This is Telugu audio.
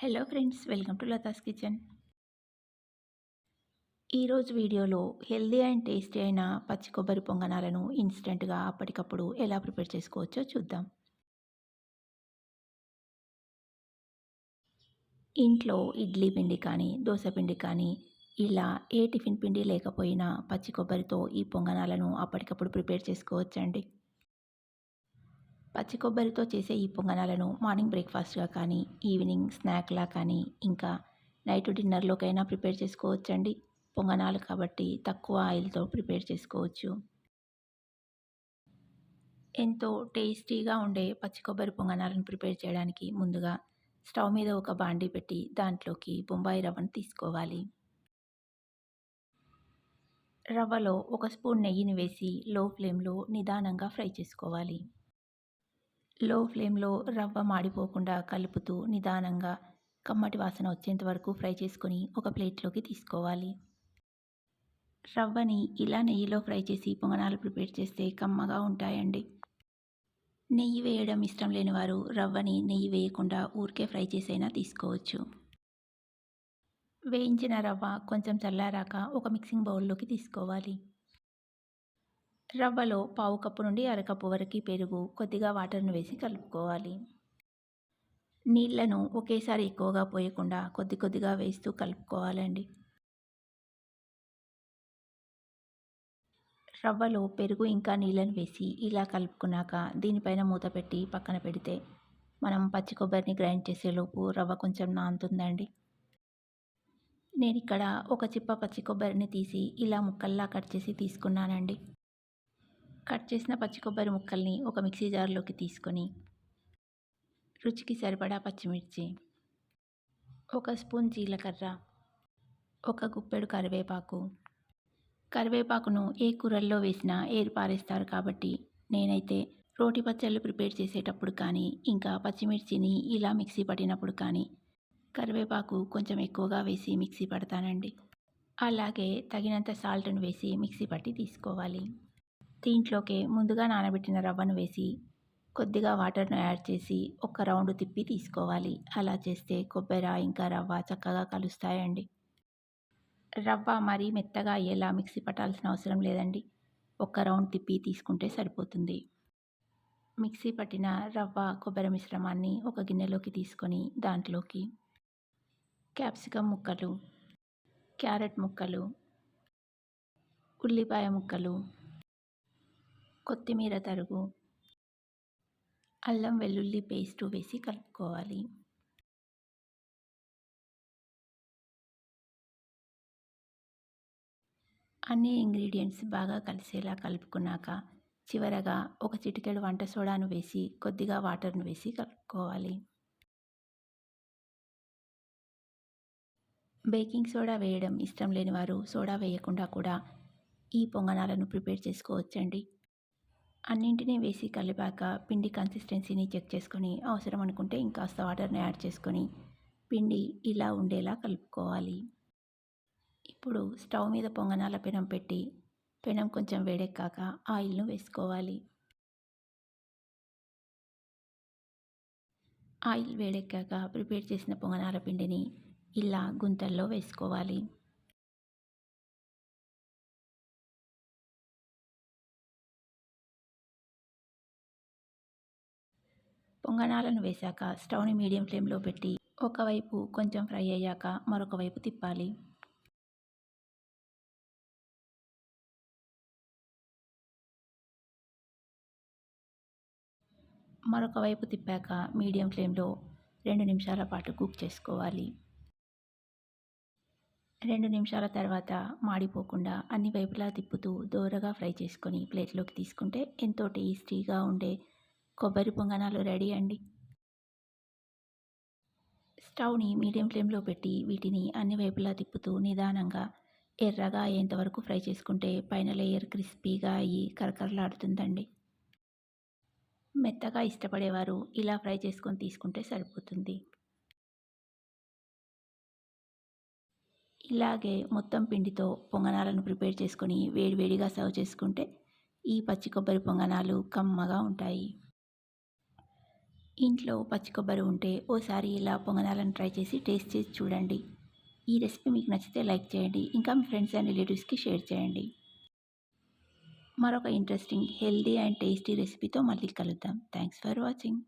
Hello friends, welcome to Latha's kitchen. ఈరోజు వీడియోలో హెల్దీ అండ్ టేస్టీ అయిన పచ్చి కొబ్బరి పొంగనాలను ఇన్స్టెంట్గా అప్పటికప్పుడు ఎలా ప్రిపేర్ చేసుకోవచ్చో చూద్దాం. ఇంట్లో ఇడ్లీ పిండి కానీ, దోశ పిండి కానీ, ఇలా ఏ టిఫిన్ పిండి లేకపోయినా పచ్చి కొబ్బరితో ఈ పొంగనాలను అప్పటికప్పుడు ప్రిపేర్ చేసుకోవచ్చండి. పచ్చి కొబ్బరితో చేసే ఈ పొంగనాలను మార్నింగ్ బ్రేక్ఫాస్ట్గా కానీ, ఈవినింగ్ స్నాక్లా కానీ, ఇంకా నైట్ డిన్నర్లోకైనా ప్రిపేర్ చేసుకోవచ్చండి. పొంగనాలు కాబట్టి తక్కువ ఆయిల్తో ప్రిపేర్ చేసుకోవచ్చు. ఎంతో టేస్టీగా ఉండే పచ్చి కొబ్బరి పొంగనాలను ప్రిపేర్ చేయడానికి ముందుగా స్టవ్ మీద ఒక బాండీ పెట్టి దాంట్లోకి బొంబాయి రవ్వను తీసుకోవాలి. రవ్వలో ఒక స్పూన్ నెయ్యిని వేసి లో ఫ్లేమ్లో నిదానంగా ఫ్రై చేసుకోవాలి. లో ఫ్లేమ్లో రవ్వ మాడిపోకుండా కలుపుతూ నిదానంగా కమ్మటి వాసన వచ్చేంత వరకు ఫ్రై చేసుకొని ఒక ప్లేట్లోకి తీసుకోవాలి. రవ్వని ఇలా నెయ్యిలో ఫ్రై చేసి పొంగనాలు ప్రిపేర్ చేస్తే కమ్మగా ఉంటాయండి. నెయ్యి వేయడం ఇష్టం లేని వారు రవ్వని నెయ్యి వేయకుండా ఊరికే ఫ్రై చేసైనా తీసుకోవచ్చు. వేయించిన రవ్వ కొంచెం చల్లారాక ఒక మిక్సింగ్ బౌల్లోకి తీసుకోవాలి. రవ్వలో పావు కప్పు నుండి అరకప్పు వరకు పెరుగు, కొద్దిగా వాటర్ను వేసి కలుపుకోవాలి. నీళ్లను ఒకేసారి ఎక్కువగా పోయకుండా కొద్ది కొద్దిగా వేస్తూ కలుపుకోవాలండి. రవ్వలో పెరుగు ఇంకా నీళ్ళను వేసి ఇలా కలుపుకున్నాక దీనిపైన మూత పెట్టి పక్కన పెడితే మనం పచ్చి కొబ్బరిని గ్రైండ్ చేసేలోపు రవ్వ కొంచెం నానుతుందండి. నేను ఇక్కడ ఒక చిప్ప పచ్చి కొబ్బరిని తీసి ఇలా ముక్కల్లా కట్ చేసి తీసుకున్నానండి. కట్ చేసిన పచ్చి కొబ్బరి ముక్కల్ని ఒక మిక్సీ జార్లోకి తీసుకొని రుచికి సరిపడా పచ్చిమిర్చి, ఒక స్పూన్ జీలకర్ర, ఒక గుప్పెడు కరివేపాకును ఏ కూరల్లో వేసినా ఏరి పారేస్తారు కాబట్టి నేనైతే రోటి పచ్చళ్ళు ప్రిపేర్ చేసేటప్పుడు కానీ, ఇంకా పచ్చిమిర్చిని ఇలా మిక్సీ పట్టినప్పుడు కానీ కరివేపాకు కొంచెం ఎక్కువగా వేసి మిక్సీ పడతానండి. అలాగే తగినంత సాల్ట్ను వేసి మిక్సీ పట్టి తీసుకోవాలి. దీంట్లోకే ముందుగా నానబెట్టిన రవ్వను వేసి కొద్దిగా వాటర్ను యాడ్ చేసి ఒక రౌండ్ తిప్పి తీసుకోవాలి. అలా చేస్తే కొబ్బరి ఇంకా రవ్వ చక్కగా కలుస్తాయండి. రవ్వ మరీ మెత్తగా అయ్యేలా మిక్సీ పట్టాల్సిన అవసరం లేదండి. ఒక్క రౌండ్ తిప్పి తీసుకుంటే సరిపోతుంది. మిక్సీ పట్టిన రవ్వ కొబ్బరి మిశ్రమాన్ని ఒక గిన్నెలోకి తీసుకొని దాంట్లోకి క్యాప్సికమ్ ముక్కలు, క్యారెట్ ముక్కలు, ఉల్లిపాయ ముక్కలు, కొత్తిమీర తరుగు, అల్లం వెల్లుల్లి పేస్టు వేసి కలుపుకోవాలి. అన్ని ఇంగ్రీడియంట్స్ బాగా కలిసేలా కలుపుకున్నాక చివరగా ఒక చిటికెడు వంట సోడాను వేసి కొద్దిగా వాటర్ను వేసి కలుపుకోవాలి. బేకింగ్ సోడా వేయడం ఇష్టం లేని వారు సోడా వేయకుండా కూడా ఈ పొంగనాలను ప్రిపేర్ చేసుకోవచ్చండి. అన్నింటినీ వేసి కలిపాక పిండి కన్సిస్టెన్సీని చెక్ చేసుకొని అవసరం అనుకుంటే ఇంకాస్త వాటర్ని యాడ్ చేసుకొని పిండి ఇలా ఉండేలా కలుపుకోవాలి. ఇప్పుడు స్టవ్ మీద పొంగనాల పెనం పెట్టి పెనం కొంచెం వేడెక్కాక ఆయిల్ను వేసుకోవాలి. ఆయిల్ వేడెక్కాక ప్రిపేర్ చేసిన పొంగనాల పిండిని ఇలా గుంతల్లో వేసుకోవాలి. పొంగనాలను వేశాక స్టవ్ని మీడియం ఫ్లేమ్లో పెట్టి ఒకవైపు కొంచెం ఫ్రై అయ్యాక మరొక వైపు తిప్పాలి. మరొక వైపు తిప్పాక మీడియం ఫ్లేమ్లో 2 నిమిషాల పాటు కుక్ చేసుకోవాలి. 2 నిమిషాల తర్వాత మాడిపోకుండా అన్ని వైపులా తిప్పుతూ దోరగా ఫ్రై చేసుకొని ప్లేట్లోకి తీసుకుంటే ఎంతో టేస్టీగా ఉండే కొబ్బరి పొంగనాలు రెడీ అండి. స్టవ్ని మీడియం ఫ్లేమ్లో పెట్టి వీటిని అన్ని వైపులా తిప్పుతూ నిదానంగా ఎర్రగా అయ్యేంతవరకు ఫ్రై చేసుకుంటే పైన లేయర్ క్రిస్పీగా అయ్యి కరకరలాడుతుందండి. మెత్తగా ఇష్టపడేవారు ఇలా ఫ్రై చేసుకొని తీసుకుంటే సరిపోతుంది. ఇలాగే మొత్తం పిండితో పొంగనాలను ప్రిపేర్ చేసుకొని వేడివేడిగా సర్వ్ చేసుకుంటే ఈ పచ్చి కొబ్బరి పొంగనాలు కమ్మగా ఉంటాయి. ఇంట్లో పచ్చి కొబ్బరి ఉంటే ఓసారి ఇలా పొంగనాలను ట్రై చేసి టేస్ట్ చేసి చూడండి. ఈ రెసిపీ మీకు నచ్చితే లైక్ చేయండి. ఇంకా మీ ఫ్రెండ్స్ అండ్ రిలేటివ్స్కి షేర్ చేయండి. మరొక ఇంట్రెస్టింగ్ హెల్దీ అండ్ టేస్టీ రెసిపీతో మళ్ళీ కలుద్దాం. Thanks for watching.